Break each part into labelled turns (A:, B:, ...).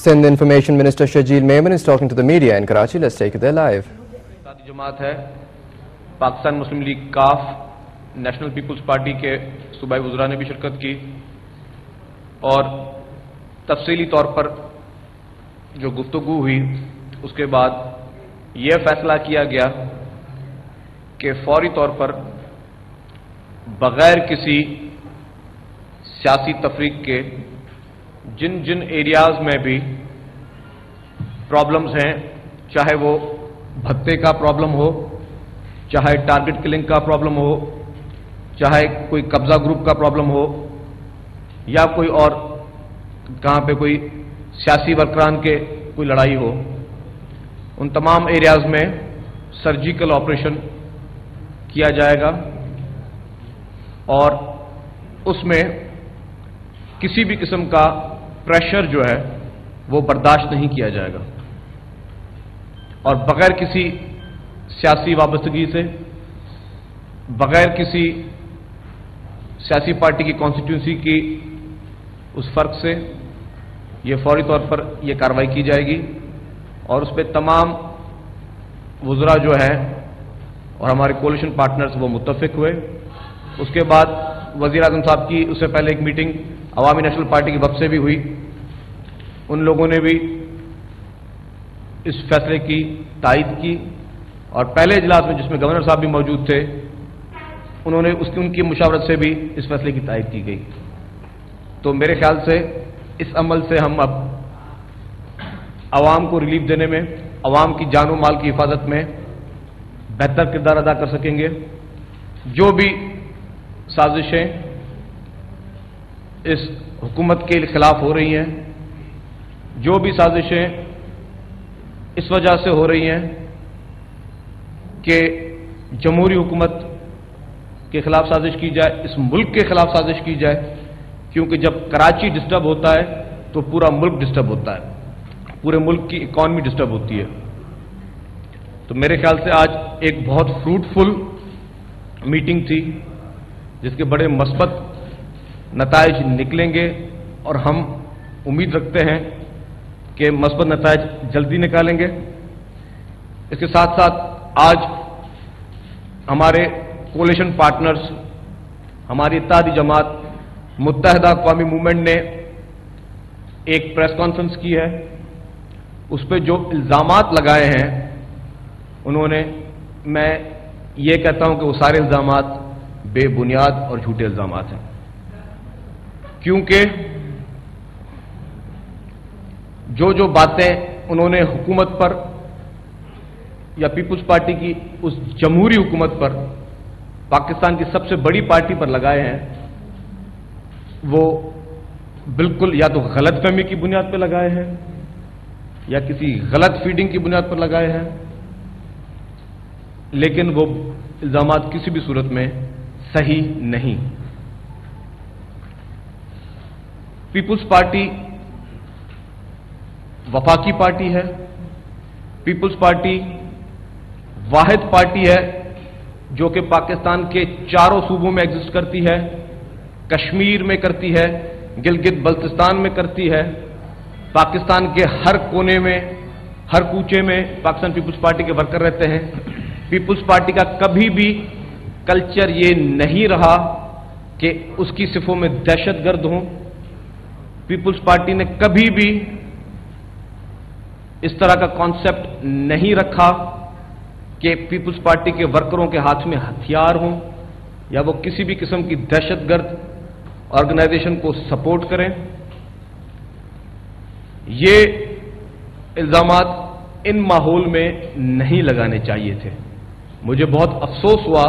A: Sindh Information Minister Shajeel Memon is talking to the media in Karachi. Let's take it there live.
B: जमात है पाकिस्तान मुस्लिम league काफ national peoples party के सूबाई वज़रा ने भी शिरकत की और तफसीली तौर पर जो गुफ्तगू हुई उसके बाद यह फैसला किया गया कि फौरी तौर पर बगैर किसी सियासी तफरीक के जिन जिन एरियाज में भी प्रॉब्लम्स हैं, चाहे वो भत्ते का प्रॉब्लम हो, चाहे टारगेट किलिंग का प्रॉब्लम हो, चाहे कोई कब्जा ग्रुप का प्रॉब्लम हो या कोई और कहाँ पे कोई सियासी वर्करान के कोई लड़ाई हो, उन तमाम एरियाज में सर्जिकल ऑपरेशन किया जाएगा और उसमें किसी भी किस्म का प्रेशर जो है वो बर्दाश्त नहीं किया जाएगा और बगैर किसी सियासी वाबस्तगी से, बगैर किसी सियासी पार्टी की कॉन्स्टिट्यूंसी की उस फर्क से ये फौरी तौर पर ये कार्रवाई की जाएगी और उस पर तमाम वज़रा जो है और हमारे कोलिशन पार्टनर्स वो मुत्तफिक हुए। उसके बाद वज़ीर आज़म साहब की उससे पहले एक मीटिंग अवामी नेशनल पार्टी की वफ़द से भी हुई। उन लोगों ने भी इस फैसले की तायद की और पहले इजलास में जिसमें गवर्नर साहब भी मौजूद थे उन्होंने उनकी मुशावरत से भी इस फैसले की तायद की गई। तो मेरे ख्याल से इस अमल से हम अब आवाम को रिलीफ देने में, आवाम की जान और माल की हिफाजत में बेहतर किरदार अदा कर सकेंगे। जो भी साजिशें इस हुकूमत के खिलाफ हो रही हैं, जो भी साजिशें इस वजह से हो रही हैं कि जमहूरी हुकूमत के खिलाफ साजिश की जाए, इस मुल्क के खिलाफ साजिश की जाए, क्योंकि जब कराची डिस्टर्ब होता है तो पूरा मुल्क डिस्टर्ब होता है, पूरे मुल्क की इकॉनमी डिस्टर्ब होती है। तो मेरे ख्याल से आज एक बहुत फ्रूटफुल मीटिंग थी जिसके बड़े मस्बत नताइज निकलेंगे और हम उम्मीद रखते हैं कि मस्बत नताइज जल्दी निकालेंगे। इसके साथ साथ आज हमारे कोलिशन पार्टनर्स, हमारी इत्तेहादी जमात मुत्तहिदा कौमी मूवमेंट ने एक प्रेस कॉन्फ्रेंस की है। उस पर जो इल्ज़ामात लगाए हैं उन्होंने, मैं ये कहता हूं कि वो सारे इल्ज़ामात बेबुनियाद और झूठे इल्ज़ामात हैं, क्योंकि जो जो बातें उन्होंने हुकूमत पर या पीपुल्स पार्टी की उस जमहूरी हुकूमत पर, पाकिस्तान की सबसे बड़ी पार्टी पर लगाए हैं, वो बिल्कुल या तो गलतफहमी की बुनियाद पर लगाए हैं या किसी गलत फीडिंग की बुनियाद पर लगाए हैं, लेकिन वो इल्जामात किसी भी सूरत में सही नहीं। पीपुल्स पार्टी वफाकी पार्टी है। पीपुल्स पार्टी वाहिद पार्टी है जो कि पाकिस्तान के चारों सूबों में एग्जिस्ट करती है, कश्मीर में करती है, गिलगित बल्तिस्तान में करती है, पाकिस्तान के हर कोने में, हर कूचे में पाकिस्तान पीपुल्स पार्टी के वर्कर रहते हैं। पीपुल्स पार्टी का कभी भी कल्चर ये नहीं रहा कि उसकी सिफों में दहशतगर्द हों। पीपुल्स पार्टी ने कभी भी इस तरह का कॉन्सेप्ट नहीं रखा कि पीपुल्स पार्टी के वर्करों के हाथ में हथियार हों या वो किसी भी किस्म की दहशतगर्द ऑर्गेनाइजेशन को सपोर्ट करें। ये इल्जामात इन माहौल में नहीं लगाने चाहिए थे। मुझे बहुत अफसोस हुआ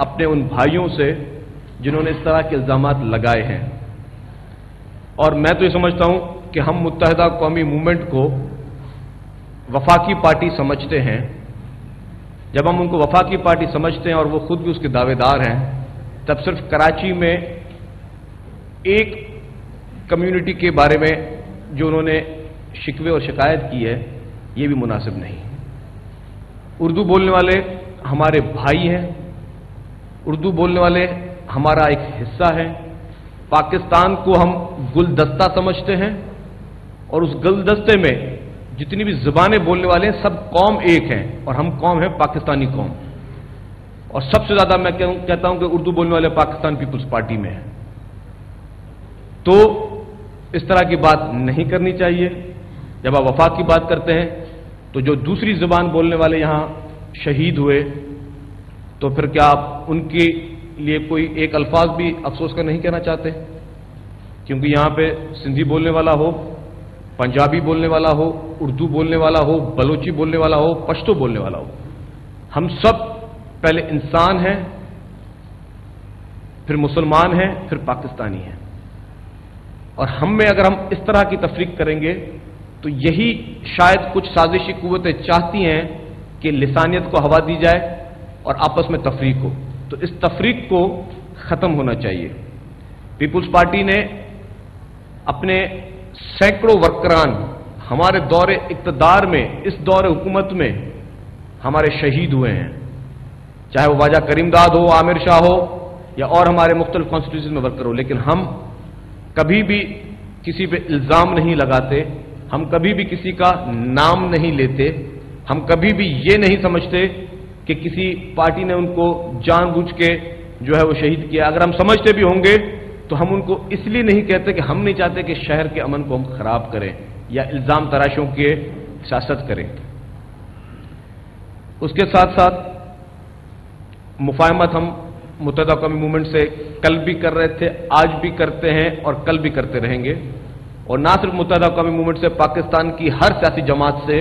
B: अपने उन भाइयों से जिन्होंने इस तरह के इल्जामात लगाए हैं, और मैं तो ये समझता हूं कि हम मुत्तहिदा कौमी मूवमेंट को वफाकी पार्टी समझते हैं। जब हम उनको वफाकी पार्टी समझते हैं और वो खुद भी उसके दावेदार हैं, तब सिर्फ कराची में एक कम्युनिटी के बारे में जो उन्होंने शिकवे और शिकायत की है, ये भी मुनासिब नहीं। उर्दू बोलने वाले हमारे भाई हैं, उर्दू बोलने वाले हमारा एक हिस्सा है। पाकिस्तान को हम गुलदस्ता समझते हैं और उस गुलदस्ते में जितनी भी ज़बानें बोलने वाले हैं सब कौम एक हैं, और हम कौम है पाकिस्तानी कौम। और सबसे ज़्यादा मैं कहता हूं कि उर्दू बोलने वाले पाकिस्तान पीपुल्स पार्टी में है। तो इस तरह की बात नहीं करनी चाहिए। जब आप वफाक की बात करते हैं तो जो दूसरी ज़बान बोलने वाले यहां शहीद हुए, तो फिर क्या आप उनके लिए कोई एक अल्फाज भी अफसोस का नहीं कहना चाहते? क्योंकि यहां पे सिंधी बोलने वाला हो, पंजाबी बोलने वाला हो, उर्दू बोलने वाला हो, बलोची बोलने वाला हो, पश्तो बोलने वाला हो, हम सब पहले इंसान हैं, फिर मुसलमान हैं, फिर पाकिस्तानी हैं। और हम में अगर हम इस तरह की तफरीक करेंगे तो यही शायद कुछ साजिशी कुव्वतें चाहती हैं कि लिसानियत को हवा दी जाए और आपस में तफरीक हो। तो इस तफरीक को खत्म होना चाहिए। पीपुल्स पार्टी ने अपने सैकड़ों वर्करान हमारे दौरे इक्तदार में, इस दौरे हुकूमत में हमारे शहीद हुए हैं, चाहे वो वाजा करीमदाद हो, आमिर शाह हो, या और हमारे मुख्तलिफ कॉन्स्टिट्यूशन में वर्कर हो। लेकिन हम कभी भी किसी पे इल्जाम नहीं लगाते, हम कभी भी किसी का नाम नहीं लेते, हम कभी भी ये नहीं समझते कि किसी पार्टी ने उनको जानबूझ के जो है वो शहीद किया। अगर हम समझते भी होंगे तो हम उनको इसलिए नहीं कहते कि हम नहीं चाहते कि शहर के अमन को हम खराब करें या इल्जाम तराशों के सियासत करें। उसके साथ साथ मुफाहमत हम मुत्तहिदा कौमी मूवमेंट से कल भी कर रहे थे, आज भी करते हैं और कल भी करते रहेंगे। और ना सिर्फ मुत्तहिदा कौमी मूवमेंट से, पाकिस्तान की हर सियासी जमात से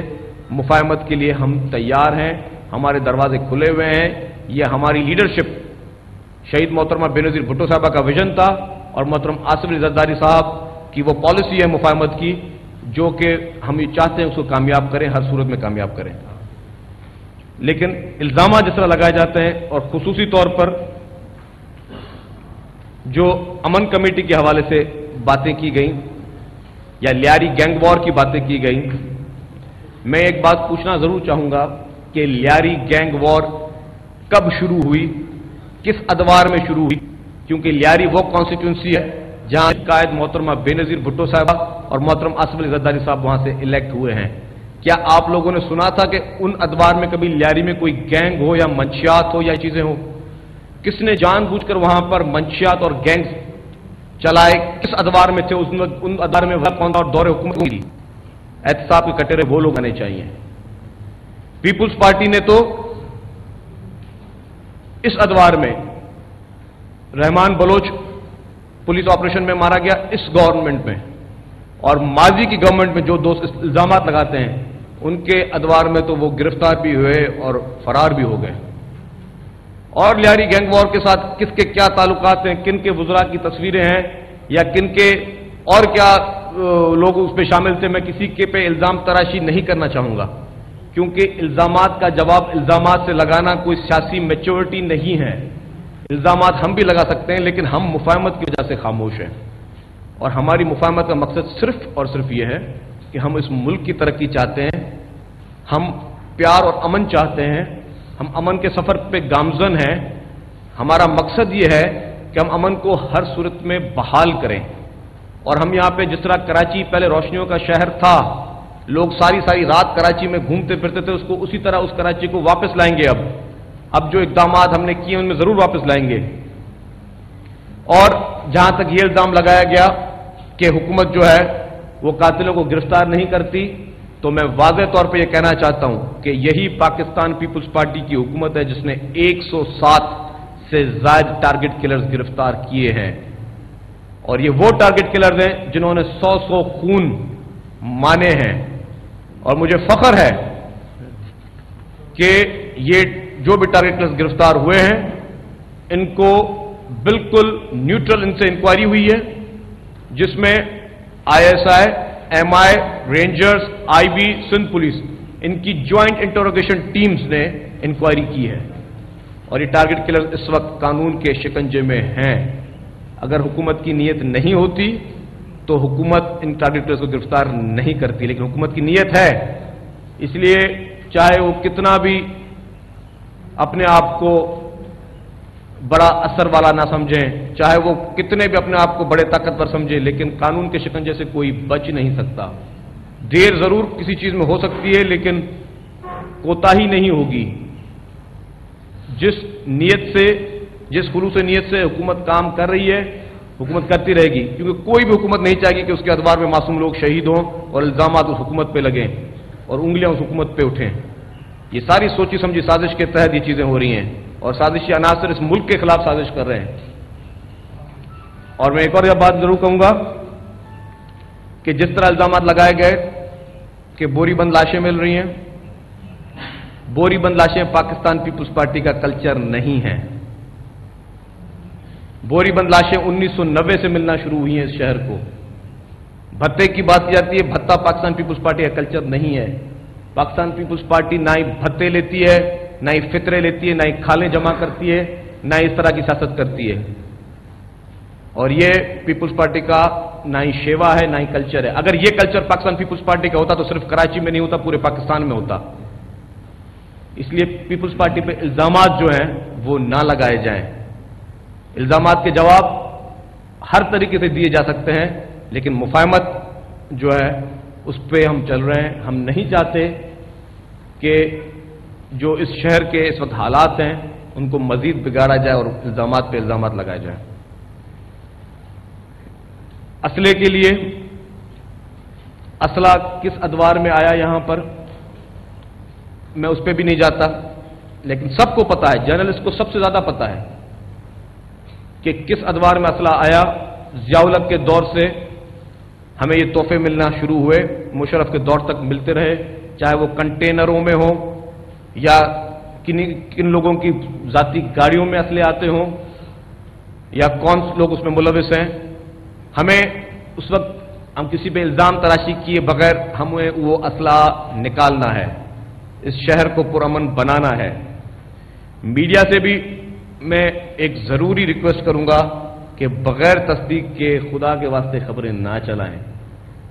B: मुफाहमत के लिए हम तैयार हैं, हमारे दरवाजे खुले हुए हैं। ये हमारी लीडरशिप, शहीद मोहतरमा बेनज़ीर भुट्टो साहबा का विजन था और मोहतरम आसिफ अली ज़रदारी साहब की वो पॉलिसी है मुफाहमत की, जो कि हम ये चाहते हैं उसको कामयाब करें, हर सूरत में कामयाब करें। लेकिन इल्जाम जिस तरह लगाए जाते हैं, और खुसूसी तौर पर जो अमन कमेटी के हवाले से बातें की गई या लियारी गैंग वॉर की बातें की गई, मैं एक बात पूछना जरूर चाहूंगा कि लियारी गैंग वॉर कब शुरू हुई, किस अदवार में शुरू हुई? क्योंकि लियारी वो कॉन्स्टिट्यूंसी है जहां कायद मोहतरमा बेनज़ीर भुट्टो साहबा और मोहतरम आसिफ अली ज़रदारी साहब वहां से इलेक्ट हुए हैं। क्या आप लोगों ने सुना था कि उन अदवार में कभी लियारी में कोई गैंग हो या मंशियात हो या चीजें हो? किसने जानबूझकर वहां पर मंशियात और गैंग चलाए? किस अदवार में थे? उन अदवार में कौन था और दौरे हुकूमत की? एहतसाब के कटेरे वो लोग आने चाहिए। पीपुल्स पार्टी ने तो इस अदवार में रहमान बलोच पुलिस ऑपरेशन में मारा गया, इस गवर्नमेंट में, और माजी की गवर्नमेंट में जो दोस्त इल्जाम लगाते हैं उनके अदवार में तो वो गिरफ्तार भी हुए और फरार भी हो गए। और लियारी गैंग वॉर के साथ किसके क्या ताल्लुकात हैं, किन के वुज़रा की तस्वीरें हैं या किन के और क्या लोग उस पर शामिल थे, मैं किसी के पे इल्जाम तराशी नहीं करना चाहूंगा, क्योंकि इल्जामात का जवाब इल्जामात से लगाना कोई सियासी मैच्योरिटी नहीं है। इल्जामात हम भी लगा सकते हैं, लेकिन हम मुफाहमत की वजह से खामोश हैं। और हमारी मुफाहमत का मकसद सिर्फ और सिर्फ यह है कि हम इस मुल्क की तरक्की चाहते हैं, हम प्यार और अमन चाहते हैं, हम अमन के सफर पे गामजन हैं। हमारा मकसद यह है कि हम अमन को हर सूरत में बहाल करें। और हम यहां पे जिस तरह कराची पहले रोशनियों का शहर था, लोग सारी सारी रात कराची में घूमते फिरते थे, उसको उसी तरह उस कराची को वापस लाएंगे। अब जो इक़दामात हमने किए उनमें जरूर वापस लाएंगे। और जहां तक ये इल्जाम लगाया गया कि हुकूमत जो है वो कातिलों को गिरफ्तार नहीं करती, तो मैं वाज़ेह तौर पर यह कहना चाहता हूं कि यही पाकिस्तान पीपुल्स पार्टी की हुकूमत है जिसने 107 से ज्यादा टारगेट किलर्स गिरफ्तार किए हैं। और ये वो टारगेट किलर्स हैं जिन्होंने 100 खून माने हैं। और मुझे फख्र है कि ये जो भी टारगेट किलर्स गिरफ्तार हुए हैं, इनको बिल्कुल न्यूट्रल इनसे इंक्वायरी हुई है, जिसमें ISI, MI, rangers, IB, Sindh police, इनकी ज्वाइंट इंटरोगेशन टीम्स ने इंक्वायरी की है। और ये टारगेट किलर इस वक्त कानून के शिकंजे में हैं। अगर हुकूमत की नीयत नहीं होती तो हुकूमत इन टारगेट किलर्स को गिरफ्तार नहीं करती, लेकिन हुकूमत की नीयत है। इसलिए चाहे वो कितना भी अपने आप को बड़ा असर वाला ना समझें, चाहे वो कितने भी अपने आप को बड़े ताकतवर समझें, लेकिन कानून के शिकंजे से कोई बच नहीं सकता। देर जरूर किसी चीज में हो सकती है, लेकिन कोताही नहीं होगी। जिस नीयत से, जिस खुलूस नीयत से हुकूमत काम कर रही है, हुकूमत करती रहेगी, क्योंकि कोई भी हुकूमत नहीं चाहेगी कि उसके अदवार में मासूम लोग शहीद हों और इल्जामात उस हुकूमत पे लगें और उंगलियां उस हुकूमत पे उठें। ये सारी सोची समझी साजिश के तहत ये चीजें हो रही हैं और साजिशी अनासर इस मुल्क के खिलाफ साजिश कर रहे हैं। और मैं एक और यह बात जरूर कहूंगा कि जिस तरह इल्जामात लगाए गए कि बोरीबंद लाशें मिल रही हैं, बोरीबंद लाशें पाकिस्तान पीपुल्स पार्टी का कल्चर नहीं है। बोरीबंद लाशें 1990 से मिलना शुरू हुई हैं इस शहर को। भत्ते की बात की जाती है, भत्ता पाकिस्तान पीपुल्स पार्टी का कल्चर नहीं है। पाकिस्तान पीपुल्स पार्टी ना ही भत्ते लेती है, ना ही फितरे लेती है, ना ही खालें जमा करती है, ना ही इस तरह की सियासत करती है। और ये पीपुल्स पार्टी का ना ही शेवा है, ना ही कल्चर है। अगर ये कल्चर पाकिस्तान पीपुल्स पार्टी का होता तो सिर्फ कराची में नहीं होता, पूरे पाकिस्तान में होता। इसलिए पीपुल्स पार्टी पे इल्जामात जो हैं वो ना लगाए जाएं। इल्जामात के जवाब हर तरीके से दिए जा सकते हैं, लेकिन मुफाहमत जो है उस पर हम चल रहे हैं। हम नहीं चाहते कि जो इस शहर के इस वक्त हालात हैं उनको मजीद बिगाड़ा जाए और इल्जामात पे इल्जामात लगाए जाए। असले के लिए असला किस अदवार में आया यहां पर मैं उस पर भी नहीं जाता, लेकिन सबको पता है, जर्नलिस्ट को सबसे ज्यादा पता है कि किस अदवार में असला आया। ज़ियाउल हक के दौर से हमें ये तोहफे मिलना शुरू हुए, मुशर्रफ के दौर तक मिलते रहे, चाहे वो कंटेनरों में हो या किन लोगों की जाती गाड़ियों में असले आते हों या कौन लोग उसमें मुलविस हैं। हमें उस वक्त हम किसी पे इल्जाम तराशी किए बगैर हमें वो असला निकालना है, इस शहर को पुरअमन बनाना है। मीडिया से भी मैं एक जरूरी रिक्वेस्ट करूंगा कि बगैर तस्दीक के खुदा के वास्ते खबरें ना चलाएं।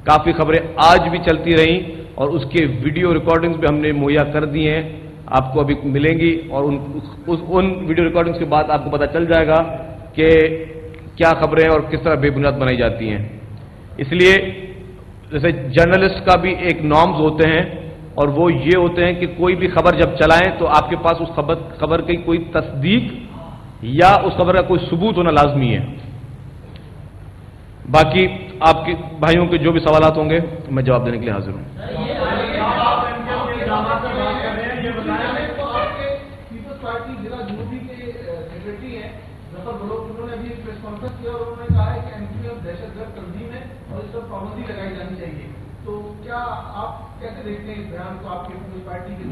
B: काफी खबरें आज भी चलती रहीं और उसके वीडियो रिकॉर्डिंग्स भी हमने मुहैया कर दी हैं, आपको अभी मिलेंगी और उन वीडियो रिकॉर्डिंग्स के बाद आपको पता चल जाएगा कि क्या खबरें और किस तरह बेबुनियाद बनाई जाती हैं। इसलिए जैसे जर्नलिस्ट का भी एक नॉर्म्स होते हैं और वो ये होते हैं कि कोई भी खबर जब चलाएं तो आपके पास उस खबर की कोई तस्दीक या उस खबर का कोई सबूत होना लाजमी है। बाकी आपके भाइयों के जो भी सवालात होंगे मैं जवाब देने के लिए हाजिर हूं।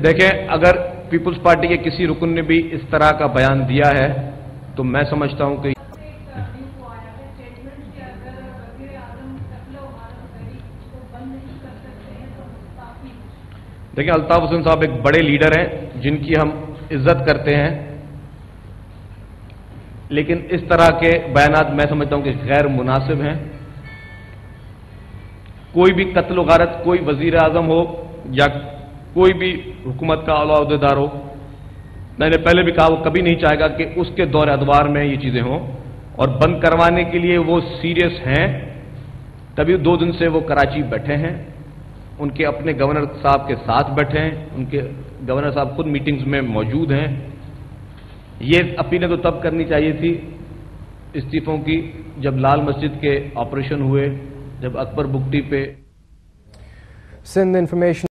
B: देखें, अगर पीपुल्स पार्टी के किसी रुकन ने भी इस तरह का बयान दिया है तो मैं समझता हूं कि देखिए, अल्ताफ हुसैन साहब एक बड़े लीडर हैं जिनकी हम इज्जत करते हैं, लेकिन इस तरह के बयानात मैं समझता हूं कि गैर मुनासिब हैं। कोई भी कत्ल गारत, कोई वजीर आजम हो या कोई भी हुकूमत का आला अहदेदार हो, मैंने पहले भी कहा वो कभी नहीं चाहेगा कि उसके दौर अदवार में ये चीजें हों, और बंद करवाने के लिए वो सीरियस हैं। तभी 2 दिन से वो कराची बैठे हैं, उनके अपने गवर्नर साहब के साथ बैठे हैं, उनके गवर्नर साहब खुद मीटिंग्स में मौजूद हैं। ये अपीलें तो तब करनी चाहिए थी इस्तीफों की जब लाल मस्जिद के ऑपरेशन हुए, जब अकबर बुगटी पे
A: सिंध इंफॉर्मेशन